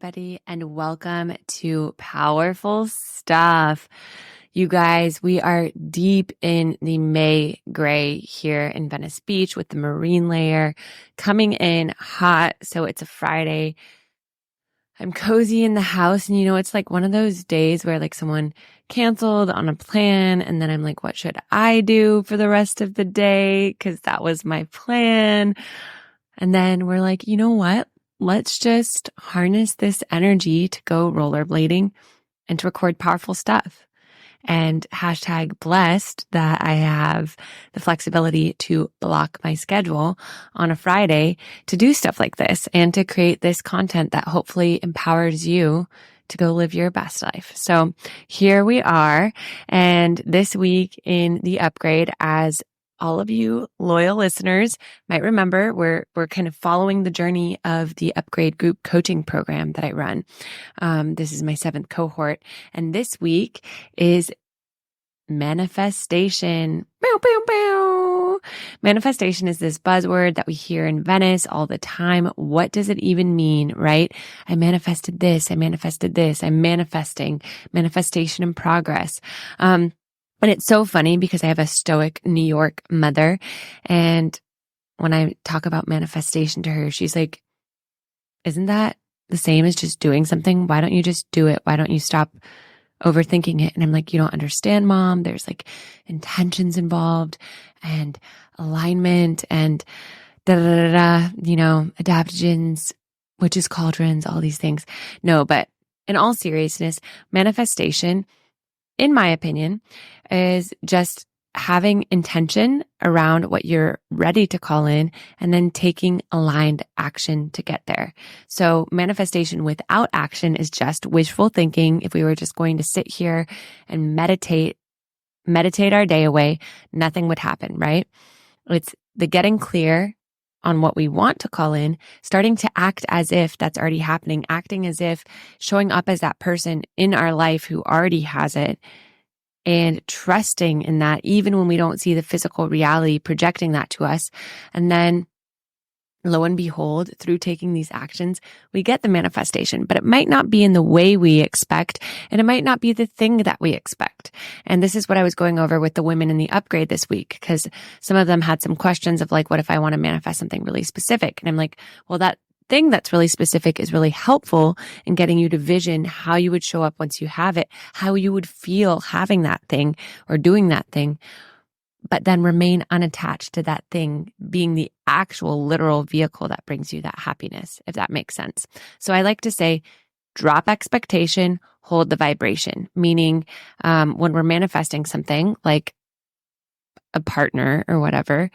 everybody, and welcome to Powerful Stuff. You guys, we are deep in the May gray here in Venice Beach with the marine layer coming in hot. So it's a Friday. I'm cozy in the house, and it's like one of those days where like someone canceled on a plan, and then I'm like, what should I do for the rest of the day? Because that was my plan. And then we're like, you know what? Let's just harness this energy to go rollerblading and to record powerful stuff. And hashtag blessed that I have the flexibility to block my schedule on a Friday to do stuff like this and to create this content that hopefully empowers you to go live your best life. So here we are. And this week in the upgrade, as all of you loyal listeners might remember, we're kind of following the journey of the upgrade group coaching program that I run. This is my 7th cohort. And this week is manifestation. Bow, bow, bow. Manifestation is this buzzword that we hear in Venice all the time. What does it even mean, right? I manifested this. I manifested this. I'm manifesting. Manifestation in progress. And it's so funny because I have a stoic New York mother. And when I talk about manifestation to her, she's like, isn't that the same as just doing something? Why don't you just do it? Why don't you stop overthinking it? And I'm like, you don't understand, Mom. There's like intentions involved and alignment and adaptogens, witches' cauldrons, all these things. No, but in all seriousness, manifestation, in my opinion, is just having intention around what you're ready to call in and then taking aligned action to get there. So manifestation without action is just wishful thinking. If we were just going to sit here and meditate our day away, nothing would happen, right? It's the getting clear on what we want to call in, starting to act as if that's already happening, acting as if showing up as that person in our life who already has it, and trusting in that even when we don't see the physical reality, projecting that to us. And then lo and behold, through taking these actions, we get the manifestation, but it might not be in the way we expect, and it might not be the thing that we expect. And this is what I was going over with the women in the upgrade this week, because some of them had some questions of like, what if I want to manifest something really specific? And I'm like, well, that thing that's really specific is really helpful in getting you to vision how you would show up once you have it, how you would feel having that thing or doing that thing, but then remain unattached to that thing being the actual literal vehicle that brings you that happiness, if that makes sense. So I like to say, drop expectation, hold the vibration, meaning when we're manifesting something like a partner or whatever,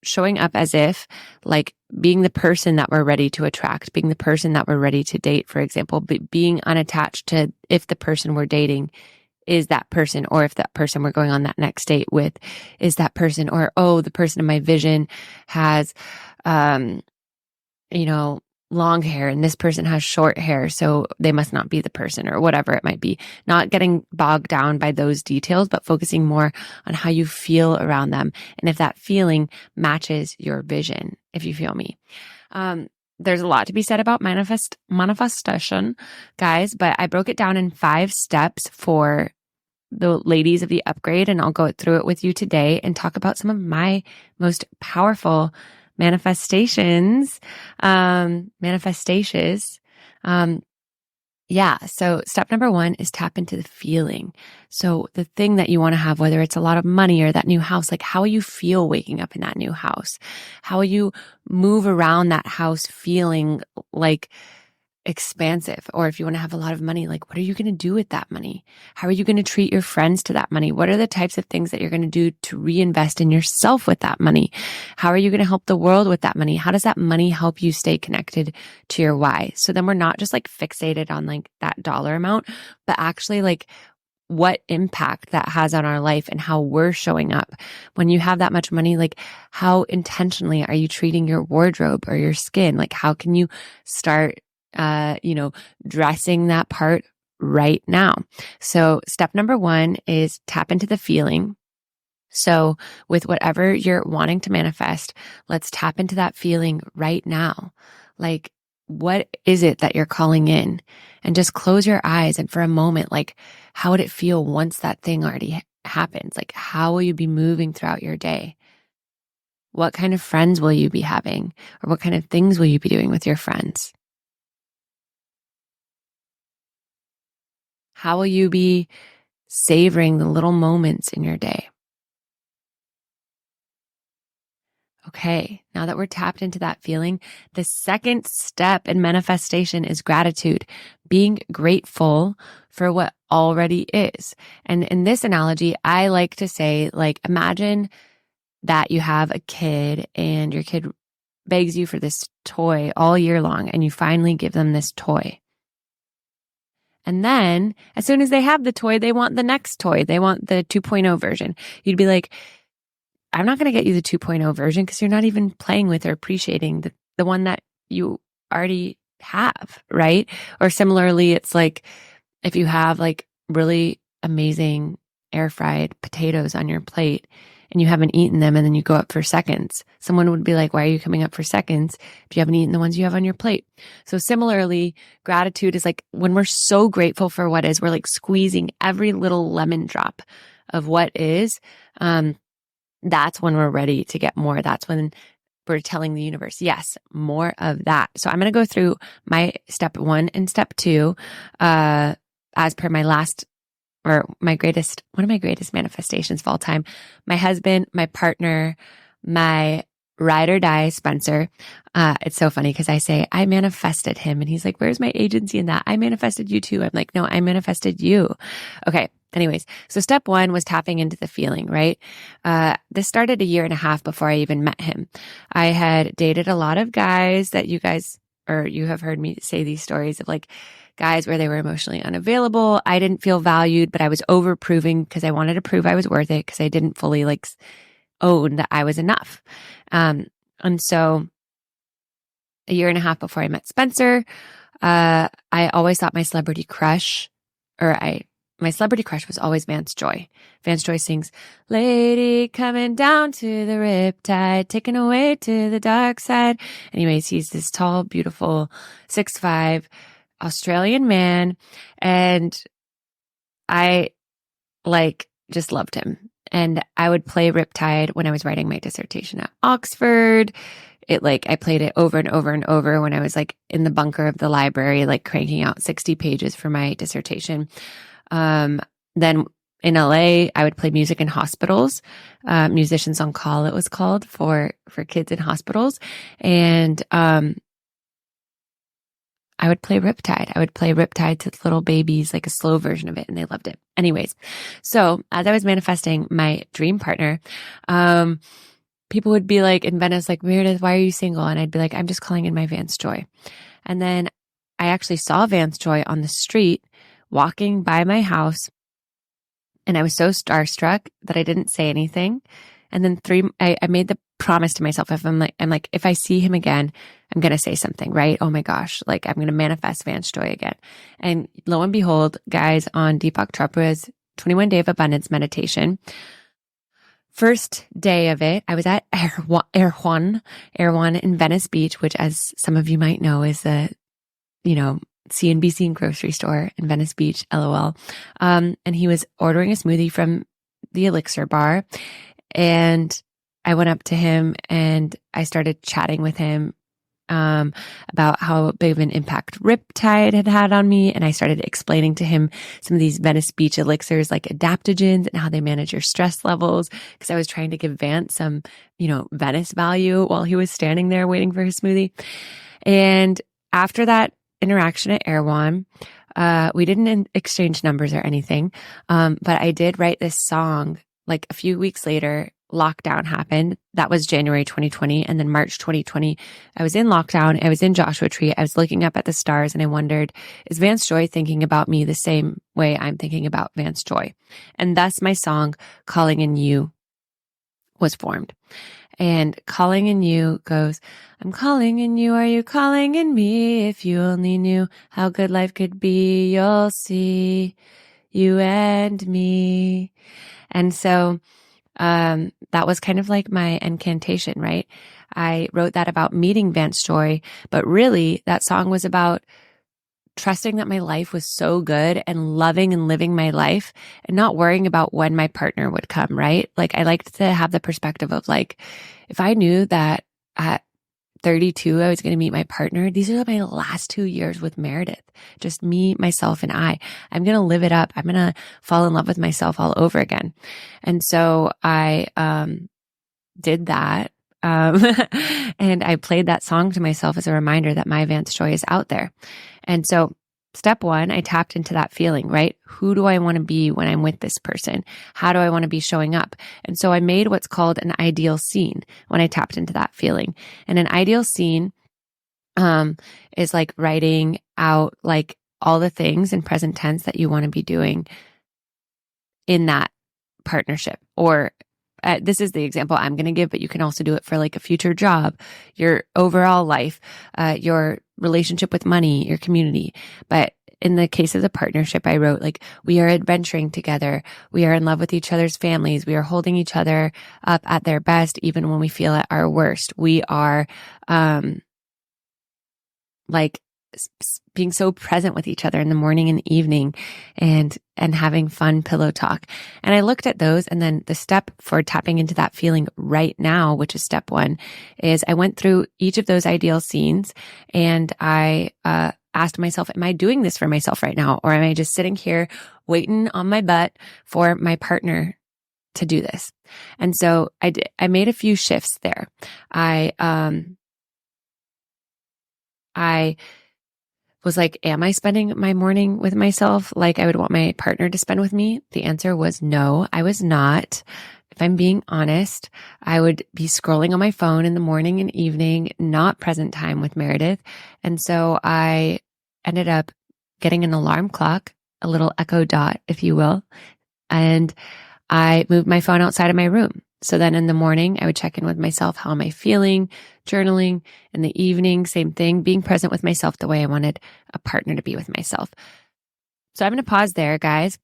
showing up as if like being the person that we're ready to attract, being the person that we're ready to date, for example, being unattached to if the person we're dating is that person, or if that person we're going on that next date with is that person, or, oh, the person in my vision has, long hair and this person has short hair, so they must not be the person, or whatever it might be. Not getting bogged down by those details, but focusing more on how you feel around them. And if that feeling matches your vision, if you feel me. There's a lot to be said about manifestation, guys, but I broke it down in 5 steps for the ladies of the upgrade, and I'll go through it with you today and talk about some of my most powerful manifestations. So step number 1 is tap into the feeling. So the thing that you want to have, whether it's a lot of money or that new house, like how will you feel waking up in that new house? How will you move around that house feeling like expansive? Or if you want to have a lot of money, like what are you going to do with that money? How are you going to treat your friends to that money? What are the types of things that you're going to do to reinvest in yourself with that money? How are you going to help the world with that money? How does that money help you stay connected to your why? So then we're not just like fixated on like that dollar amount, but actually like what impact that has on our life and how we're showing up. When you have that much money, like how intentionally are you treating your wardrobe or your skin? Like how can you start dressing that part right now? So step number 1 is tap into the feeling. So with whatever you're wanting to manifest, let's tap into that feeling right now. Like what is it that you're calling in? And just close your eyes. And for a moment, like, how would it feel once that thing already happens? Like, how will you be moving throughout your day? What kind of friends will you be having? Or what kind of things will you be doing with your friends? How will you be savoring the little moments in your day? Okay, now that we're tapped into that feeling, the second step in manifestation is gratitude, being grateful for what already is. And in this analogy, I like to say, like, imagine that you have a kid and your kid begs you for this toy all year long, and you finally give them this toy. And then as soon as they have the toy, they want the next toy. They want the 2.0 version. You'd be like, I'm not going to get you the 2.0 version because you're not even playing with or appreciating the one that you already have, right? Or similarly, it's like if you have like really amazing air fried potatoes on your plate and you haven't eaten them and then you go up for seconds, someone would be like, why are you coming up for seconds if you haven't eaten the ones you have on your plate? So similarly, gratitude is like when we're so grateful for what is, we're like squeezing every little lemon drop of what is. That's when we're ready to get more. That's when we're telling the universe, yes, more of that. So I'm going to go through my step 1 and step 2, as per my last or my greatest, one of my greatest manifestations of all time. My husband, my partner, my ride or die, Spencer. It's so funny because I say, I manifested him. And he's like, where's my agency in that? I manifested you too. I'm like, no, I manifested you. Okay. Anyways, so step 1 was tapping into the feeling, right? This started a year and a half before I even met him. I had dated a lot of guys that you guys, or you have heard me say these stories of like guys where they were emotionally unavailable. I didn't feel valued, but I was over proving because I wanted to prove I was worth it because I didn't fully like own that I was enough. And so a year and a half before I met Spencer, I always thought my celebrity crush was always Vance Joy. Vance Joy sings, lady coming down to the riptide, taken away to the dark side. Anyways, he's this tall, beautiful 6'5" Australian man. And I like just loved him. And I would play Riptide when I was writing my dissertation at Oxford. I played it over and over and over when I was like in the bunker of the library, like cranking out 60 pages for my dissertation. Then in LA, I would play music in hospitals, Musicians on Call, it was called, for kids in hospitals. And, I would play Riptide. I would play Riptide to little babies, like a slow version of it, and they loved it. Anyways, so as I was manifesting my dream partner, people would be like in Venice, like, Meredith, why are you single? And I'd be like, I'm just calling in my Vance Joy. And then I actually saw Vance Joy on the street walking by my house. And I was so starstruck that I didn't say anything. And then I made the promise to myself, if I see him again, I'm going to say something, right? Oh my gosh, like I'm going to manifest Vance Joy again. And lo and behold, guys, on Deepak Chopra's 21 Day of Abundance meditation, first day of it, I was at Erewhon in Venice Beach, which, as some of you might know, is the, CNBC grocery store in Venice Beach, LOL. And he was ordering a smoothie from the Elixir bar. And I went up to him and I started chatting with him about how big of an impact Riptide had on me. And I started explaining to him some of these Venice Beach elixirs like adaptogens and how they manage your stress levels. Because I was trying to give Vance some, Venice value while he was standing there waiting for his smoothie. And after that interaction at Erewhon, we didn't exchange numbers or anything. But I did write this song like a few weeks later. Lockdown happened. That was January 2020. And then March 2020, I was in lockdown. I was in Joshua Tree. I was looking up at the stars and I wondered, is Vance Joy thinking about me the same way I'm thinking about Vance Joy? And thus my song, Calling in You, was formed. And Calling in You goes, I'm calling in you. Are you calling in me? If you only knew how good life could be, you'll see you and me. And so, that was kind of like my incantation, right? I wrote that about meeting Vance Joy, but really that song was about trusting that my life was so good and loving and living my life and not worrying about when my partner would come, right? Like I liked to have the perspective of like, if I knew that at 32, I was going to meet my partner. These are my last 2 years with Meredith, just me, myself, and I'm going to live it up. I'm going to fall in love with myself all over again. And so I, did that. And I played that song to myself as a reminder that my Vance Joy is out there. And so step one, I tapped into that feeling, right? Who do I want to be when I'm with this person? How do I want to be showing up? And so I made what's called an ideal scene when I tapped into that feeling. And an ideal scene, is like writing out like all the things in present tense that you want to be doing in that partnership. Or this is the example I'm going to give, but you can also do it for like a future job, your overall life, your relationship with money, your community. But in the case of the partnership, I wrote like, we are adventuring together. We are in love with each other's families. We are holding each other up at their best, even when we feel at our worst. We are, like being so present with each other in the morning and evening and having fun pillow talk. And I looked at those, and then the step for tapping into that feeling right now, which is step one, is I went through each of those ideal scenes and I, asked myself, am I doing this for myself right now? Or am I just sitting here waiting on my butt for my partner to do this? And so I made a few shifts there. I was like, am I spending my morning with myself like I would want my partner to spend with me? The answer was no, I was not. If I'm being honest, I would be scrolling on my phone in the morning and evening, not present time with Meredith. And so I ended up getting an alarm clock, a little Echo Dot, if you will. And I moved my phone outside of my room. So then in the morning, I would check in with myself. How am I feeling? Journaling. In the evening, same thing, being present with myself the way I wanted a partner to be with myself. So I'm going to pause there, guys.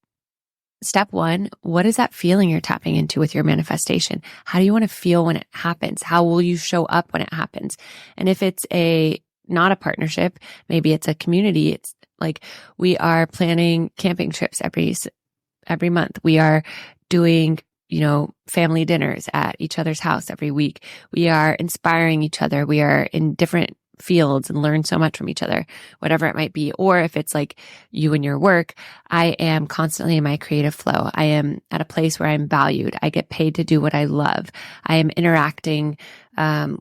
Step one, what is that feeling you're tapping into with your manifestation? How do you want to feel when it happens? How will you show up when it happens? And if it's not a partnership, maybe it's a community. It's like we are planning camping trips every month. We are doing family dinners at each other's house every week. We are inspiring each other. We are in different fields and learn so much from each other, whatever it might be. Or if it's like you and your work, I am constantly in my creative flow. I am at a place where I'm valued. I get paid to do what I love. I am interacting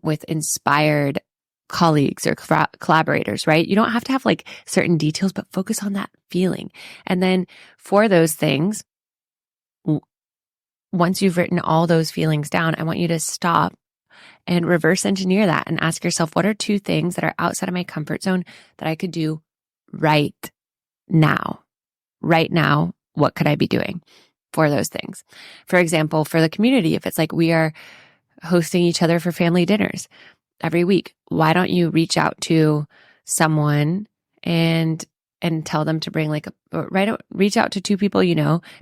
with inspired colleagues or collaborators, right? You don't have to have like certain details, but focus on that feeling. And then for those things, once you've written all those feelings down, I want you to stop and reverse engineer that and ask yourself, what are 2 things that are outside of my comfort zone that I could do right now? Right now, what could I be doing for those things? For example, for the community, if it's like we are hosting each other for family dinners every week, why don't you reach out to someone and tell them to bring reach out to 2 people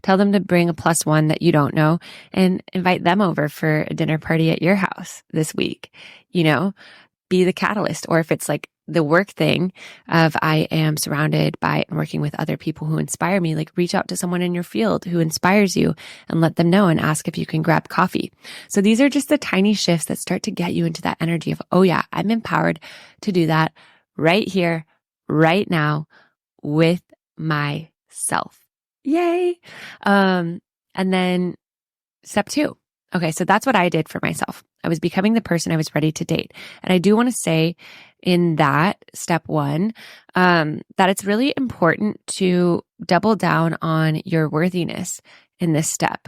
tell them to bring a +1 that you don't know and invite them over for a dinner party at your house this week. Be the catalyst. Or if it's like the work thing of I am surrounded by and working with other people who inspire me, like reach out to someone in your field who inspires you and let them know and ask if you can grab coffee. So these are just the tiny shifts that start to get you into that energy of, oh yeah, I'm empowered to do that right here, right now, with myself. Yay. And then step 2. Okay. So that's what I did for myself. I was becoming the person I was ready to date. And I do want to say in that step 1, that it's really important to double down on your worthiness in this step.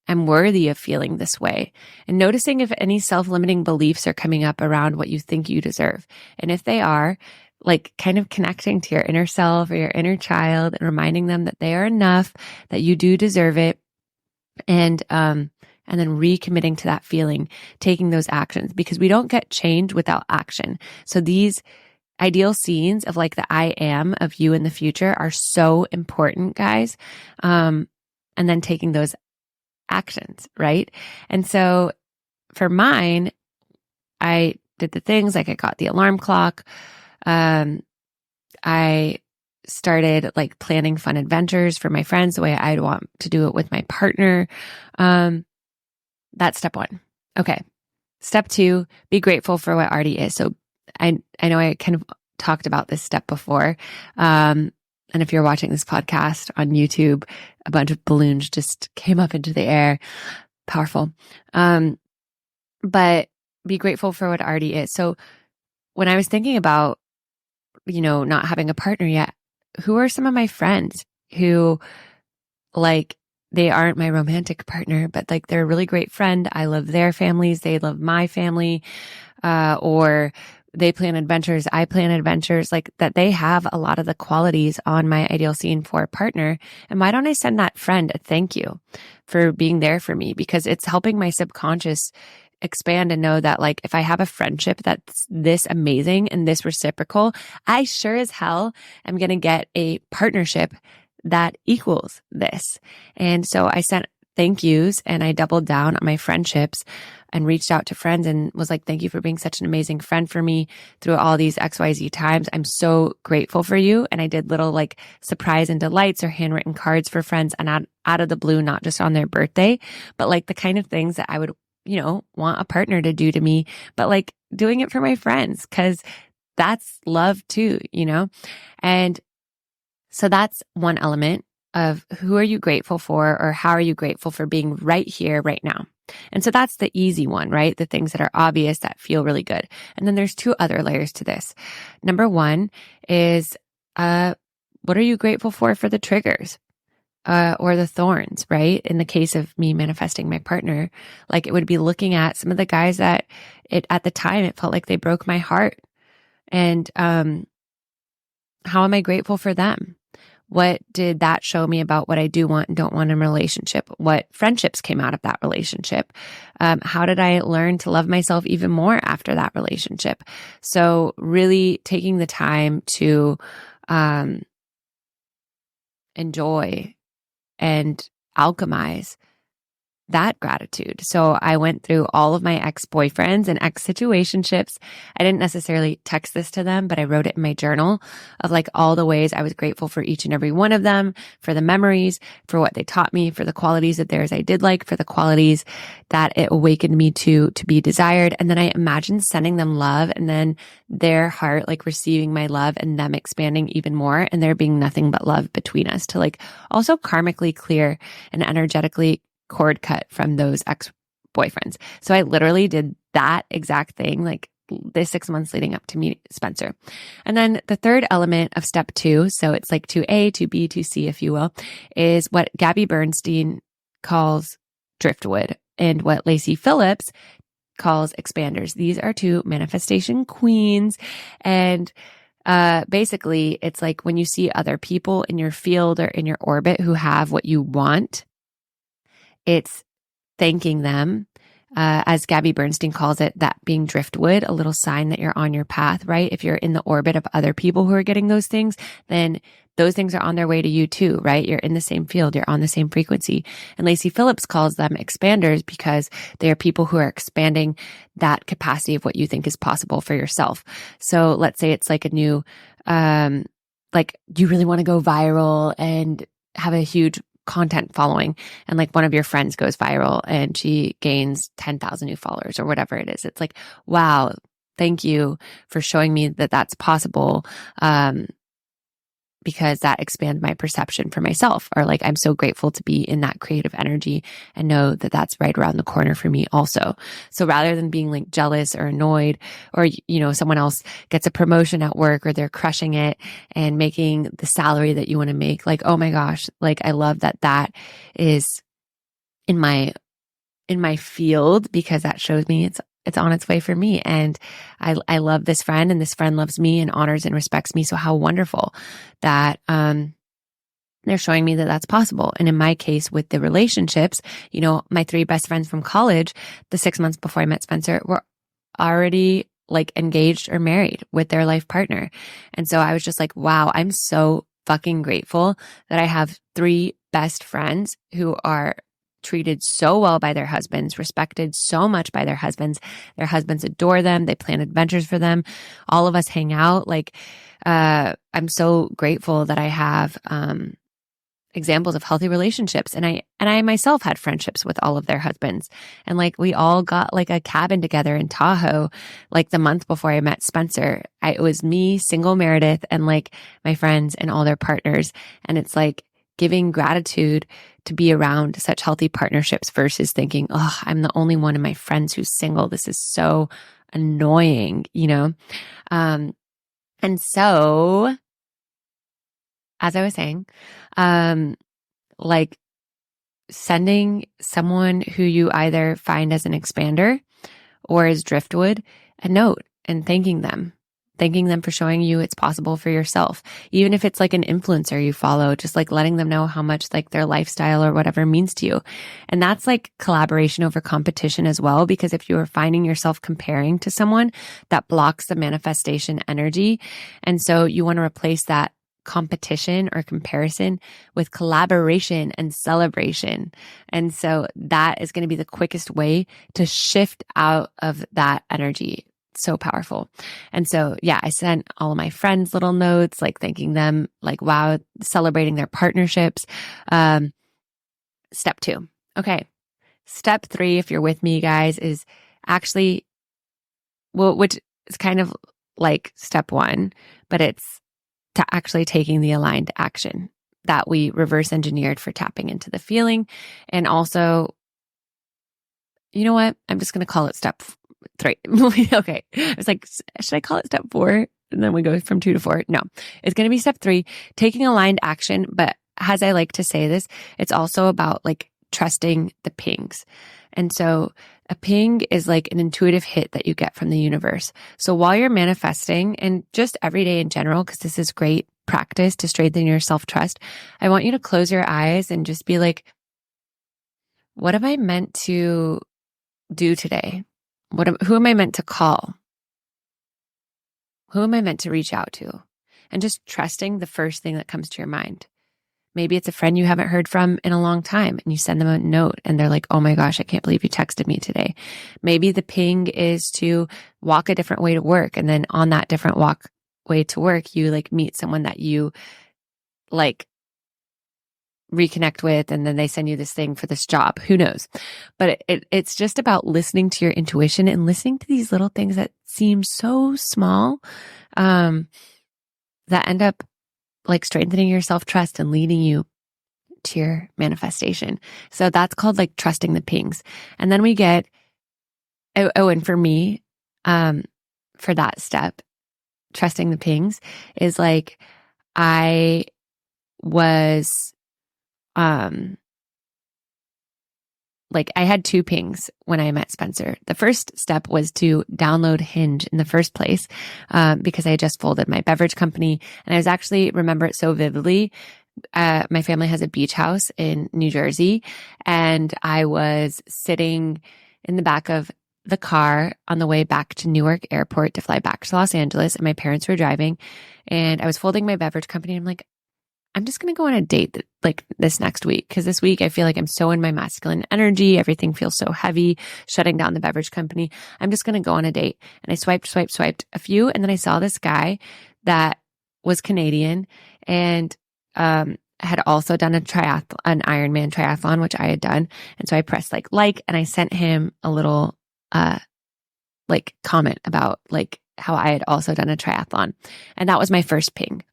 I'm worthy of feeling this way. And noticing if any self-limiting beliefs are coming up around what you think you deserve. And if they are, like kind of connecting to your inner self or your inner child and reminding them that they are enough, that you do deserve it. And then recommitting to that feeling, taking those actions, because we don't get change without action. So these ideal scenes of like the I am of you in the future are so important, guys. And then taking those actions, right? And so for mine, I did the things like I got the alarm clock. I started like planning fun adventures for my friends the way I'd want to do it with my partner. That's step one. Okay. Step two, be grateful for what already is. So I know I kind of talked about this step before. And if you're watching this podcast on YouTube, a bunch of balloons just came up into the air. Powerful. But be grateful for what already is. So when I was thinking about, not having a partner yet, who are some of my friends who like, they aren't my romantic partner, but like they're a really great friend. I love their families. They love my family. Or they plan adventures. I plan adventures, like that they have a lot of the qualities on my ideal scene for a partner. And why don't I send that friend a thank you for being there for me? Because it's helping my subconscious expand and know that like if I have a friendship that's this amazing and this reciprocal, I sure as hell am going to get a partnership that equals this. And so I sent thank yous and I doubled down on my friendships and reached out to friends and was like, thank you for being such an amazing friend for me through all these XYZ times. I'm so grateful for you. And I did little like surprise and delights or handwritten cards for friends and out of the blue, not just on their birthday, but like the kind of things that I would, want a partner to do to me, but like doing it for my friends because that's love too, And so that's one element of who are you grateful for or how are you grateful for being right here, right now? And so that's the easy one, right? The things that are obvious that feel really good. And then there's two other layers to this. Number one is, what are you grateful for the triggers? Or the thorns, right? In the case of me manifesting my partner, like it would be looking at some of the guys that at the time, it felt like they broke my heart. And, how am I grateful for them? What did that show me about what I do want and don't want in a relationship? What friendships came out of that relationship? How did I learn to love myself even more after that relationship? So really taking the time to, enjoy and alchemize that gratitude. So I went through all of my ex-boyfriends and ex-situationships. I didn't necessarily text this to them, but I wrote it in my journal of like all the ways I was grateful for each and every one of them, for the memories, for what they taught me, for the qualities of theirs I did like, for the qualities that it awakened me to be desired. And then I imagined sending them love and then their heart like receiving my love and them expanding even more and there being nothing but love between us to like also karmically clear and energetically cord cut from those ex-boyfriends. So I literally did that exact thing like the 6 months leading up to meet Spencer. And then the third element of step two, so it's like 2A, 2B, 2C, if you will, is what Gabby Bernstein calls driftwood and what Lacey Phillips calls expanders. These are two manifestation queens. And basically it's like when you see other people in your field or in your orbit who have what you want, it's thanking them, as Gabby Bernstein calls it, that being driftwood, a little sign that you're on your path, right? If you're in the orbit of other people who are getting those things, then those things are on their way to you too, right? You're in the same field, you're on the same frequency. And Lacey Phillips calls them expanders because they are people who are expanding that capacity of what you think is possible for yourself. So let's say it's like a new, like you really want to go viral and have a huge content following and like one of your friends goes viral and she gains 10,000 new followers or whatever it is. It's like, wow, thank you for showing me that that's possible. Because that expands my perception for myself, or like, I'm so grateful to be in that creative energy and know that that's right around the corner for me also. So rather than being like jealous or annoyed, or, someone else gets a promotion at work or they're crushing it and making the salary that you want to make, like, oh my gosh, like I love that is in my field because that shows me it's on its way for me. And I love this friend and this friend loves me and honors and respects me. So how wonderful that, they're showing me that that's possible. And in my case with the relationships, my three best friends from college, the 6 months before I met Spencer were already like engaged or married with their life partner. And so I was just like, wow, I'm so fucking grateful that I have three best friends who are treated so well by their husbands, respected so much by their husbands. Their husbands adore them. They plan adventures for them. All of us hang out. I'm so grateful that I have, examples of healthy relationships. And I myself had friendships with all of their husbands. And we all got a cabin together in Tahoe, the month before I met Spencer. It was me, single Meredith, and my friends and all their partners. And it's giving gratitude to be around such healthy partnerships versus thinking, oh, I'm the only one in my friends who's single. This is so annoying, And so, as I was saying, sending someone who you either find as an expander or as driftwood a note and thanking them for showing you it's possible for yourself. Even if it's an influencer you follow, just letting them know how much their lifestyle or whatever means to you. And that's collaboration over competition as well, because if you are finding yourself comparing to someone, that blocks the manifestation energy. And so you want to replace that competition or comparison with collaboration and celebration. And so that is going to be the quickest way to shift out of that energy. So powerful. And so, yeah, I sent all of my friends little notes, thanking them, wow, celebrating their partnerships. Step 2. Okay. Step 3, if you're with me, guys, is actually, which is kind of step 1, but it's to actually taking the aligned action that we reverse engineered for tapping into the feeling. And also, you know what? I'm just going to call it step 3. Okay. I was should I call it step 4? And then we go from 2 to 4. No, it's going to be step 3, taking aligned action. But as I like to say this, it's also about trusting the pings. And so a ping is an intuitive hit that you get from the universe. So while you're manifesting, and just every day in general, because this is great practice to strengthen your self-trust, I want you to close your eyes and just be what am I meant to do today? Who am I meant to call? Who am I meant to reach out to? And just trusting the first thing that comes to your mind. Maybe it's a friend you haven't heard from in a long time and you send them a note and they're oh my gosh, I can't believe you texted me today. Maybe the ping is to walk a different way to work. And then on that different walk way to work, you meet someone that you reconnect with, and then they send you this thing for this job. Who knows? But it's just about listening to your intuition and listening to these little things that seem so small, that end up strengthening your self-trust and leading you to your manifestation. So that's called trusting the pings. And then we get, and for me, for that step, trusting the pings is I was, I had 2 pings when I met Spencer. The first step was to download Hinge in the first place, because I had just folded my beverage company. And I was actually remember it so vividly. My family has a beach house in New Jersey, and I was sitting in the back of the car on the way back to Newark Airport to fly back to Los Angeles, and my parents were driving, and I was folding my beverage company. And I'm I'm just going to go on a date this next week, because this week I feel I'm so in my masculine energy. Everything feels so heavy, shutting down the beverage company. I'm just going to go on a date. And I swiped a few. And then I saw this guy that was Canadian and had also done an Ironman triathlon, which I had done. And so I pressed and I sent him a little comment about how I had also done a triathlon. And that was my first ping.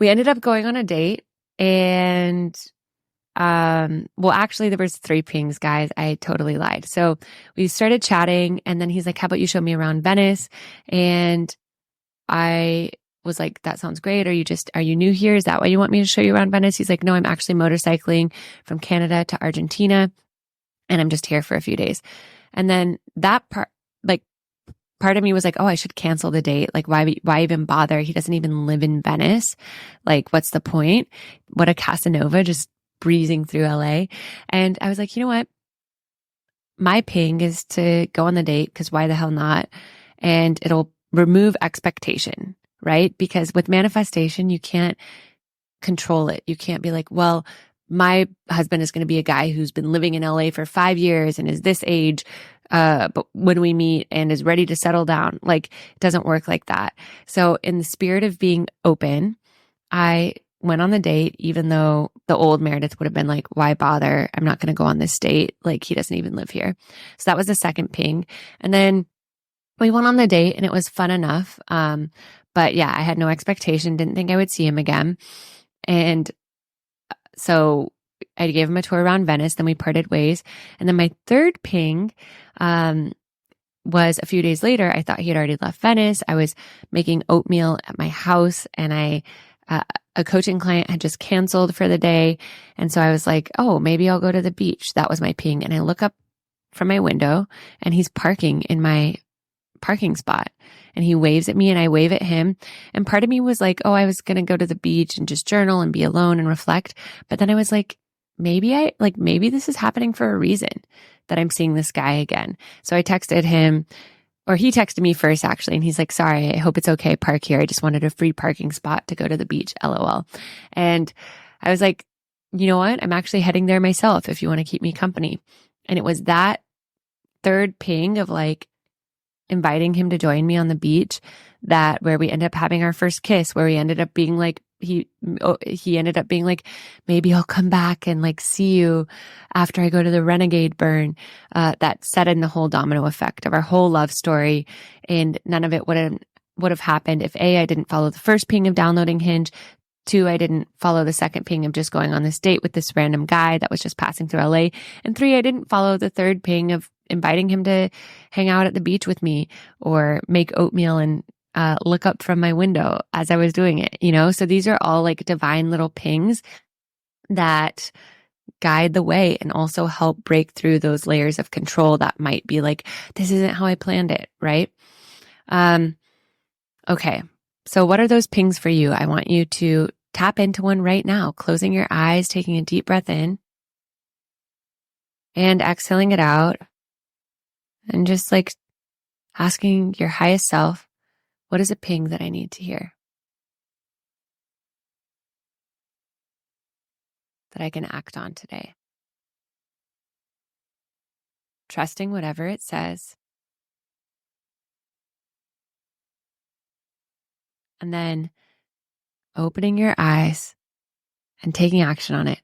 We ended up going on a date, and actually there was 3 pings, guys. I totally lied. So we started chatting, and then he's how about you show me around Venice? And I was that sounds great. Are you new here? Is that why you want me to show you around Venice? He's no, I'm actually motorcycling from Canada to Argentina, and I'm just here for a few days. And then that part of me was oh, I should cancel the date. Why even bother? He doesn't even live in Venice. What's the point? What a Casanova, just breezing through LA. And I was you know what? My ping is to go on the date, because why the hell not? And it'll remove expectation, right? Because with manifestation, you can't control it. You can't be well, my husband is going to be a guy who's been living in LA for 5 years and is this age, but when we meet and is ready to settle down. Like, it doesn't work like that. So in the spirit of being open, I went on the date, even though the old Meredith would have been like, why bother? I'm not going to go on this date. Like, he doesn't even live here. So that was the second ping. And then we went on the date and it was fun enough. But yeah, I had no expectation, didn't think I would see him again. And so I gave him a tour around Venice, then we parted ways. And then my third ping, was a few days later. I thought he had already left Venice. I was making oatmeal at my house and a coaching client had just canceled for the day. And so I was like, oh, maybe I'll go to the beach. That was my ping. And I look up from my window and he's parking in my parking spot and he waves at me and I wave at him. And part of me was like, oh, I was going to go to the beach and just journal and be alone and reflect. But then I was like, maybe this is happening for a reason that I'm seeing this guy again. So I texted him, or he texted me first actually. And he's like, sorry, I hope it's okay. Park here. I just wanted a free parking spot to go to the beach. LOL. And I was like, you know what? I'm actually heading there myself if you want to keep me company. And it was that third ping of like inviting him to join me on the beach where we ended up having our first kiss, where we ended up being like, he ended up being like, maybe I'll come back and like see you after I go to the Renegade burn. That set in the whole domino effect of our whole love story. And none of it would have happened if A, I didn't follow the first ping of downloading Hinge. 2, I didn't follow the second ping of just going on this date with this random guy that was just passing through LA. And 3, I didn't follow the third ping of inviting him to hang out at the beach with me or make oatmeal and look up from my window as I was doing it, you know? So these are all like divine little pings that guide the way and also help break through those layers of control that might be like, this isn't how I planned it, right? Okay. So what are those pings for you? I want you to tap into one right now, closing your eyes, taking a deep breath in and exhaling it out and just like asking your highest self, what is a ping that I need to hear that I can act on today? Trusting whatever it says. And then opening your eyes and taking action on it.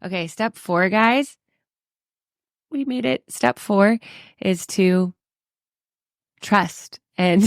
Okay, step 4, guys. We made it. Step 4 is to trust and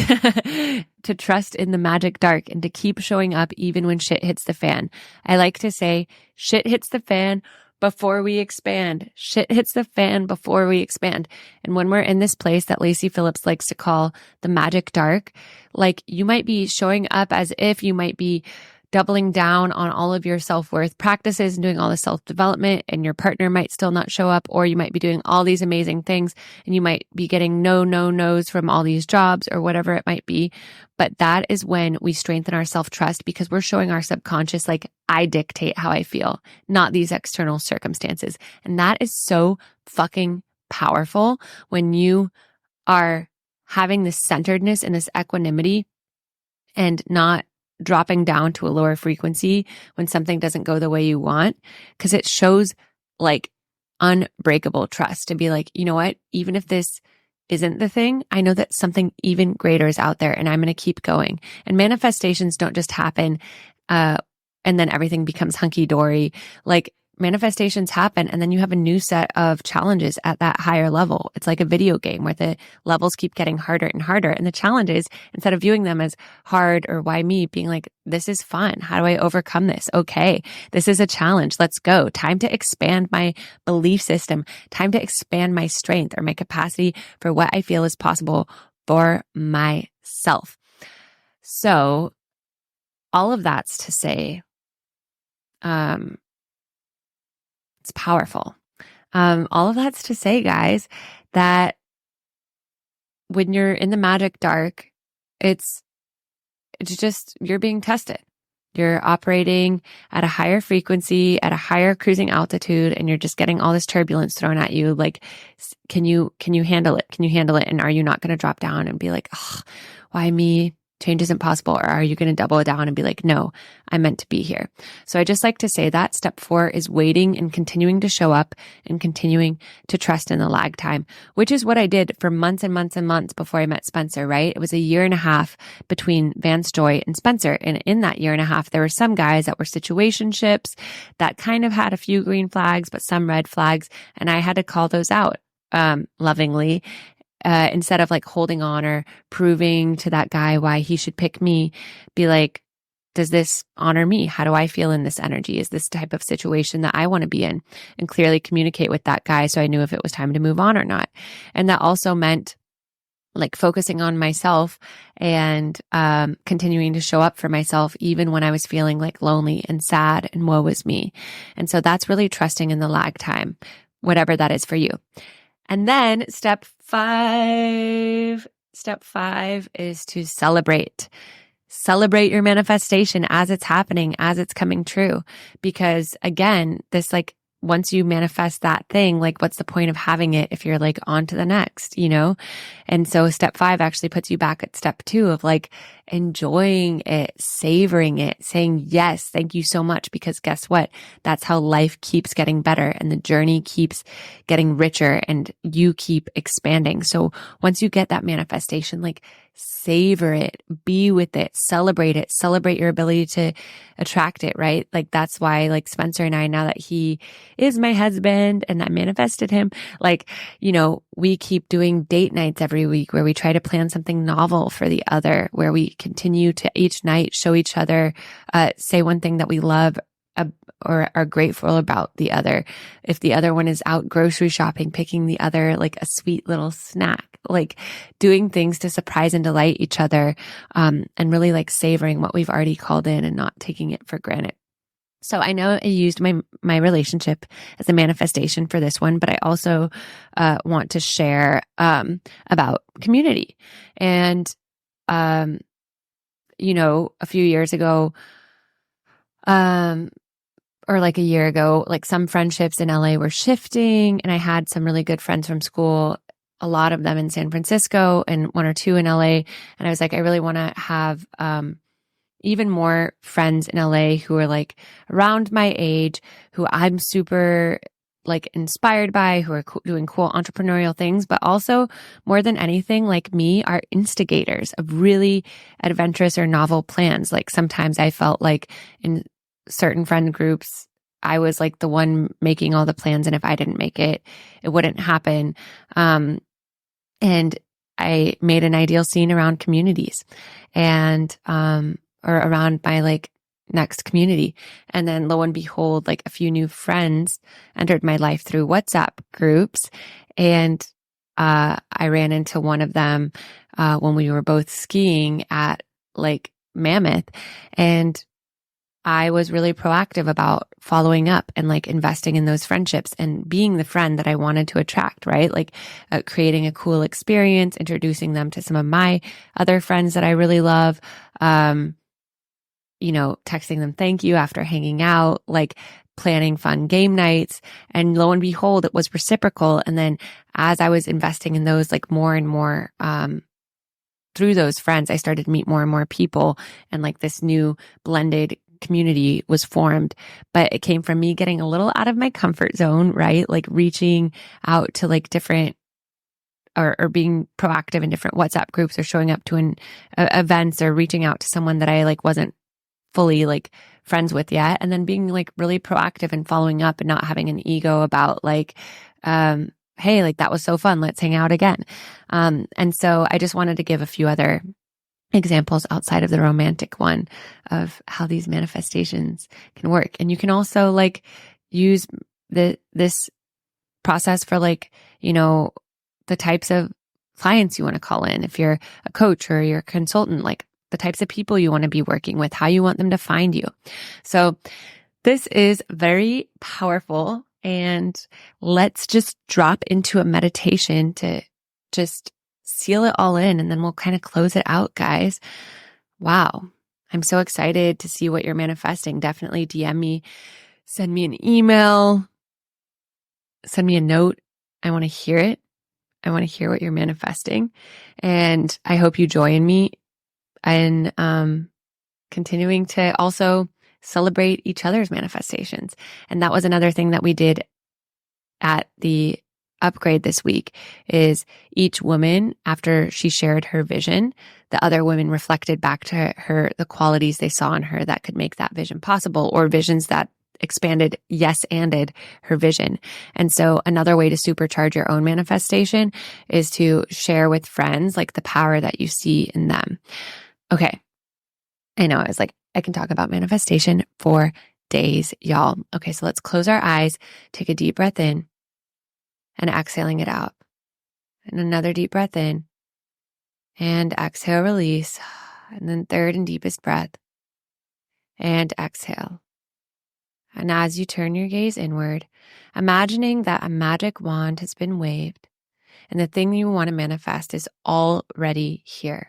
to trust in the magic dark and to keep showing up even when shit hits the fan. I like to say shit hits the fan before we expand. Shit hits the fan before we expand. And when we're in this place that Lacey Phillips likes to call the magic dark, like you might be showing up as if you might be doubling down on all of your self-worth practices and doing all the self-development, and your partner might still not show up, or you might be doing all these amazing things and you might be getting no's from all these jobs or whatever it might be. But that is when we strengthen our self-trust because we're showing our subconscious, like, I dictate how I feel, not these external circumstances. And that is so fucking powerful when you are having this centeredness and this equanimity and not dropping down to a lower frequency when something doesn't go the way you want, because it shows like unbreakable trust to be like, you know what, even if this isn't the thing, I know that something even greater is out there and I'm going to keep going. And manifestations don't just happen and then everything becomes hunky-dory. Like, manifestations happen and then you have a new set of challenges at that higher level. It's like a video game where the levels keep getting harder and harder. And the challenges, instead of viewing them as hard or why me, being like, this is fun. How do I overcome this? Okay, this is a challenge. Let's go. Time to expand my belief system. Time to expand my strength or my capacity for what I feel is possible for myself. So all of that's to say, it's powerful. All of that's to say, guys, that when you're in the magic dark, it's just, you're being tested. You're operating at a higher frequency, at a higher cruising altitude, and you're just getting all this turbulence thrown at you. Like, can you handle it? Can you handle it? And are you not going to drop down and be like, oh, why me? change isn't possible? Or are you going to double it down and be like, no, I'm meant to be here? So I just like to say that step 4 is waiting and continuing to show up and continuing to trust in the lag time, which is what I did for months and months and months before I met Spencer, right? It was a year and a half between Vance Joy and Spencer. And in that year and a half, there were some guys that were situationships that kind of had a few green flags, but some red flags. And I had to call those out, lovingly. Instead of like holding on or proving to that guy why he should pick me, be like, does this honor me? How do I feel in this energy? Is this type of situation that I want to be in? And clearly communicate with that guy so I knew if it was time to move on or not. And that also meant like focusing on myself and continuing to show up for myself even when I was feeling like lonely and sad and woe is me. And so that's really trusting in the lag time, whatever that is for you. And then step 5 is to celebrate. Celebrate your manifestation as it's happening, as it's coming true. Because again, this like, once you manifest that thing, like what's the point of having it if you're like on to the next, you know? And so step 5 actually puts you back at step 2 of like enjoying it, savoring it, saying, yes, thank you so much. Because guess what? That's how life keeps getting better and the journey keeps getting richer and you keep expanding. So once you get that manifestation, like savor it, be with it, celebrate your ability to attract it, right? Like that's why like Spencer and I, now that he is my husband and I manifested him, like, you know, we keep doing date nights every week where we try to plan something novel for the other, where we continue to each night show each other, say one thing that we love or are grateful about the other. If the other one is out grocery shopping, picking the other like a sweet little snack, like doing things to surprise and delight each other, and really like savoring what we've already called in and not taking it for granted. So I know I used my relationship as a manifestation for this one, but I also want to share about community. And you know, a few years ago, or like a year ago, like some friendships in LA were shifting, and I had some really good friends from school, a lot of them in San Francisco and 1 or 2 in LA. And I was like, I really want to have even more friends in LA who are like around my age, who I'm super like inspired by, who are doing cool entrepreneurial things, but also more than anything, like me, are instigators of really adventurous or novel plans. Like sometimes I felt like in certain friend groups, I was like the one making all the plans. And if I didn't make it, it wouldn't happen. And I made an ideal scene around communities and, or around my like next community. And then lo and behold, like a few new friends entered my life through WhatsApp groups. And, I ran into one of them, when we were both skiing at like Mammoth, and I was really proactive about following up and like investing in those friendships and being the friend that I wanted to attract, right? Like creating a cool experience, introducing them to some of my other friends that I really love, you know, texting them thank you after hanging out, like planning fun game nights. And lo and behold, it was reciprocal. And then as I was investing in those like more and more, through those friends, I started to meet more and more people, and like this new blended community was formed. But it came from me getting a little out of my comfort zone, right? Like reaching out to like different or being proactive in different WhatsApp groups, or showing up to events, or reaching out to someone that I like wasn't fully like friends with yet. And then being like really proactive and following up and not having an ego about like, hey, like that was so fun. Let's hang out again. And so I just wanted to give a few other examples outside of the romantic one of how these manifestations can work. And you can also like use this process for like, you know, the types of clients you want to call in. If you're a coach or you're a consultant, like the types of people you want to be working with, how you want them to find you. So this is very powerful, and let's just drop into a meditation to just seal it all in, and then we'll kind of close it out, guys. Wow. I'm so excited to see what you're manifesting. Definitely DM me, send me an email, send me a note. I want to hear it. I want to hear what you're manifesting. And I hope you join me and continuing to also celebrate each other's manifestations. And that was another thing that we did at the upgrade this week is each woman, after she shared her vision, the other women reflected back to her the qualities they saw in her that could make that vision possible, or visions that expanded, yes-anded her vision. And so another way to supercharge your own manifestation is to share with friends like the power that you see in them. Okay. I know, I was like, I can talk about manifestation for days, y'all. Okay, so let's close our eyes, take a deep breath in, and exhaling it out. And another deep breath in, and exhale, release. And then third and deepest breath, and exhale. And as you turn your gaze inward, imagining that a magic wand has been waved, and the thing you want to manifest is already here.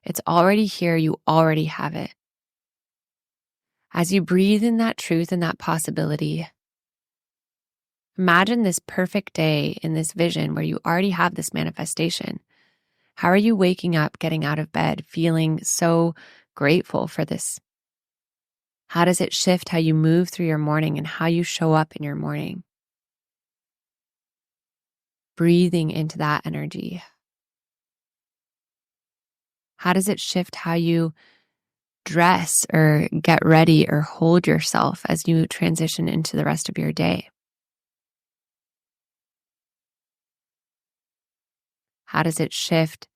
It's already here. You already have it. As you breathe in that truth and that possibility, imagine this perfect day in this vision where you already have this manifestation. How are you waking up, getting out of bed, feeling so grateful for this? How does it shift how you move through your morning and how you show up in your morning? Breathing into that energy. How does it shift how you dress or get ready or hold yourself as you transition into the rest of your day? How does it shift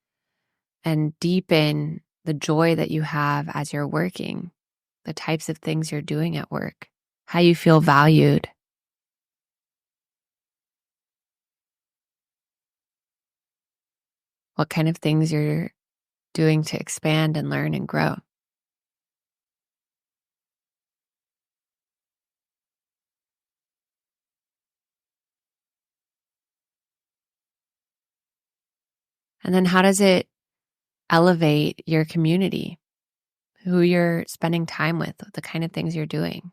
and deepen the joy that you have as you're working, the types of things you're doing at work, how you feel valued? What kind of things you're doing to expand and learn and grow? And then how does it elevate your community, who you're spending time with, the kind of things you're doing,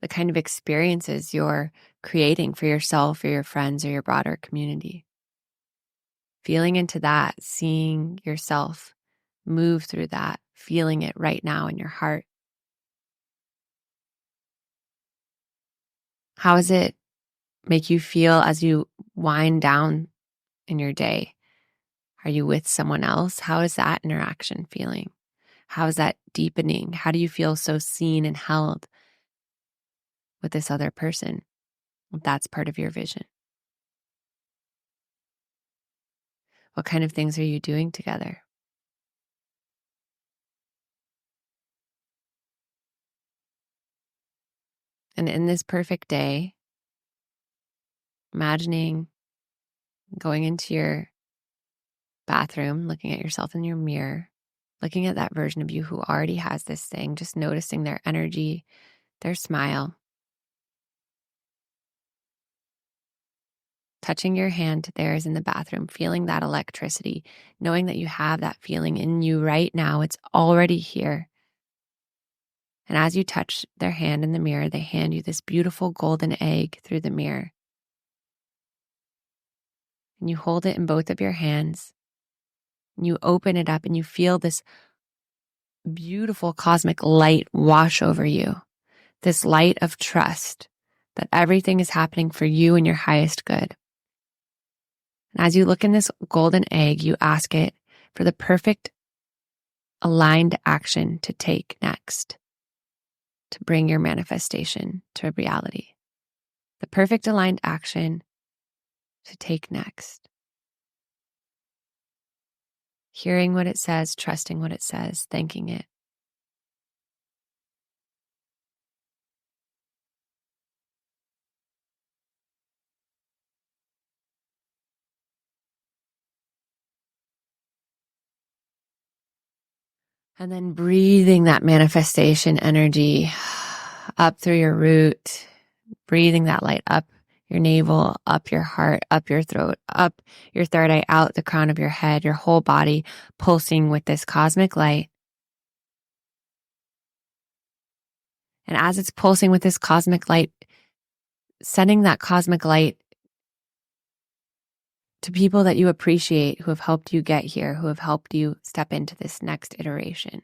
the kind of experiences you're creating for yourself or your friends or your broader community? Feeling into that, seeing yourself move through that, feeling it right now in your heart. How does it make you feel as you wind down in your day? Are you with someone else? How is that interaction feeling? How is that deepening? How do you feel so seen and held with this other person? That's part of your vision. What kind of things are you doing together? And in this perfect day, imagining going into your bathroom, looking at yourself in your mirror, looking at that version of you who already has this thing, just noticing their energy, their smile, touching your hand to theirs in the bathroom, feeling that electricity, knowing that you have that feeling in you right now. It's already here. And as you touch their hand in the mirror, they hand you this beautiful golden egg through the mirror. And you hold it in both of your hands. And you open it up and you feel this beautiful cosmic light wash over you. This light of trust that everything is happening for you and your highest good. And as you look in this golden egg, you ask it for the perfect aligned action to take next to bring your manifestation to reality. The perfect aligned action to take next. Hearing what it says, trusting what it says, thanking it. And then breathing that manifestation energy up through your root, breathing that light up your navel, up your heart, up your throat, up your third eye, out the crown of your head, your whole body pulsing with this cosmic light. And as it's pulsing with this cosmic light, sending that cosmic light to people that you appreciate who have helped you get here, who have helped you step into this next iteration.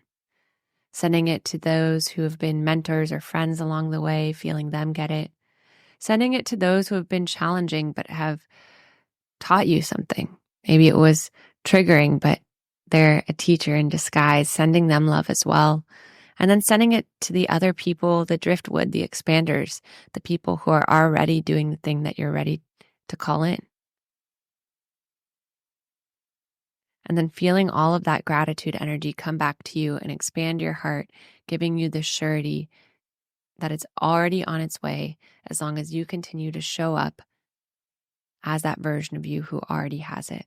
Sending it to those who have been mentors or friends along the way, feeling them get it. Sending it to those who have been challenging but have taught you something. Maybe it was triggering, but they're a teacher in disguise, sending them love as well. And then sending it to the other people, the driftwood, the expanders, the people who are already doing the thing that you're ready to call in. And then feeling all of that gratitude energy come back to you and expand your heart, giving you the surety that it's already on its way as long as you continue to show up as that version of you who already has it.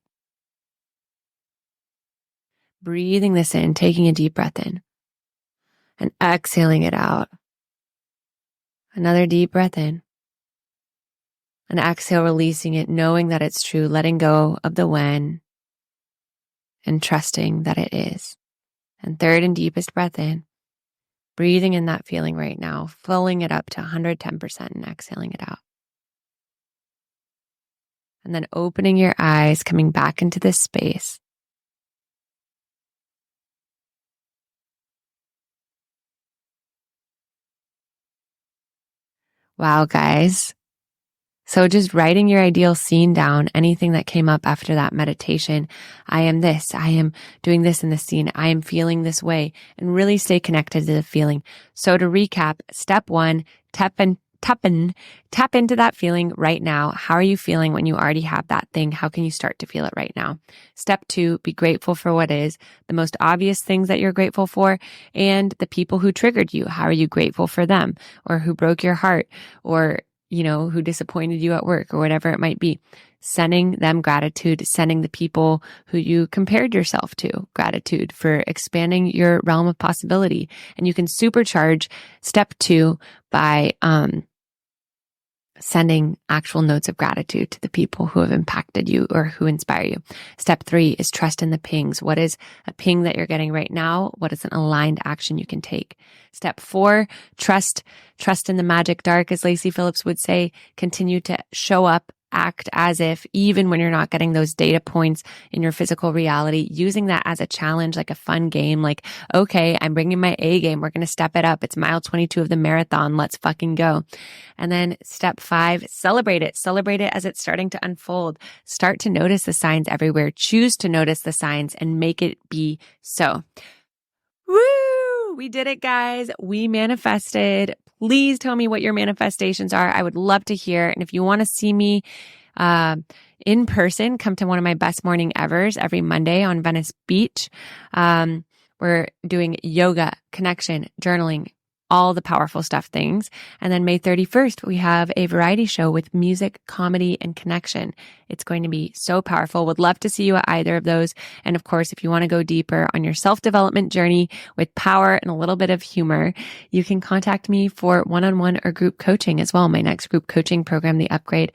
Breathing this in, taking a deep breath in, and exhaling it out. Another deep breath in. And exhale, releasing it, knowing that it's true, letting go of the when, and trusting that it is. And third and deepest breath in, breathing in that feeling right now, filling it up to 110% and exhaling it out. And then opening your eyes, coming back into this space. Wow, guys. So just writing your ideal scene down, anything that came up after that meditation. I am this, I am doing this in this scene, I am feeling this way, and really stay connected to the feeling. So to recap, step 1, tap into that feeling right now. How are you feeling when you already have that thing? How can you start to feel it right now? Step 2, be grateful for what is, the most obvious things that you're grateful for, and the people who triggered you. How are you grateful for them, or who broke your heart, or who disappointed you at work, or whatever it might be. Sending them gratitude, sending the people who you compared yourself to gratitude for expanding your realm of possibility. And you can supercharge step 2 by sending actual notes of gratitude to the people who have impacted you or who inspire you. Step 3 is trust in the pings. What is a ping that you're getting right now? What is an aligned action you can take? Step 4, trust in the magic dark, as Lacey Phillips would say. Continue to show up, act as if, even when you're not getting those data points in your physical reality, using that as a challenge, like a fun game, like, okay, I'm bringing my A game. We're going to step it up. It's mile 22 of the marathon. Let's fucking go. And then step 5, celebrate it. Celebrate it as it's starting to unfold. Start to notice the signs everywhere. Choose to notice the signs and make it be so. Woo! We did it, guys. We manifested. Please tell me what your manifestations are. I would love to hear. And if you want to see me in person, come to one of my best morning evers every Monday on Venice Beach. We're doing yoga, connection, journaling, all the powerful stuff things. And then May 31st, we have a variety show with music, comedy, and connection. It's going to be so powerful. Would love to see you at either of those. And of course, if you want to go deeper on your self-development journey with power and a little bit of humor, you can contact me for one-on-one or group coaching as well. My next group coaching program, The Upgrade,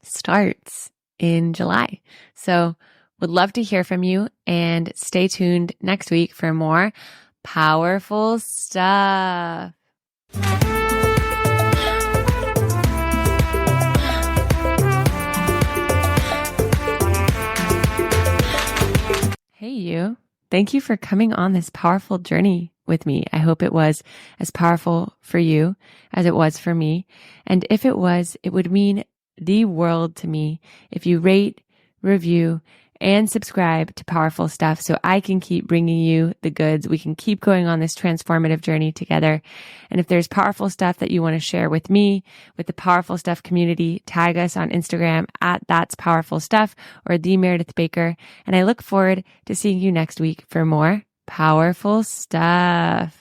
starts in July. So would love to hear from you, and stay tuned next week for more powerful stuff. Hey, you. Thank you for coming on this powerful journey with me. I hope it was as powerful for you as it was for me. And if it was, it would mean the world to me if you rate, review, and subscribe to Powerful Stuff so I can keep bringing you the goods. We can keep going on this transformative journey together. And if there's powerful stuff that you want to share with me, with the Powerful Stuff community, tag us on Instagram at That's Powerful Stuff or The Meredith Baker. And I look forward to seeing you next week for more powerful stuff.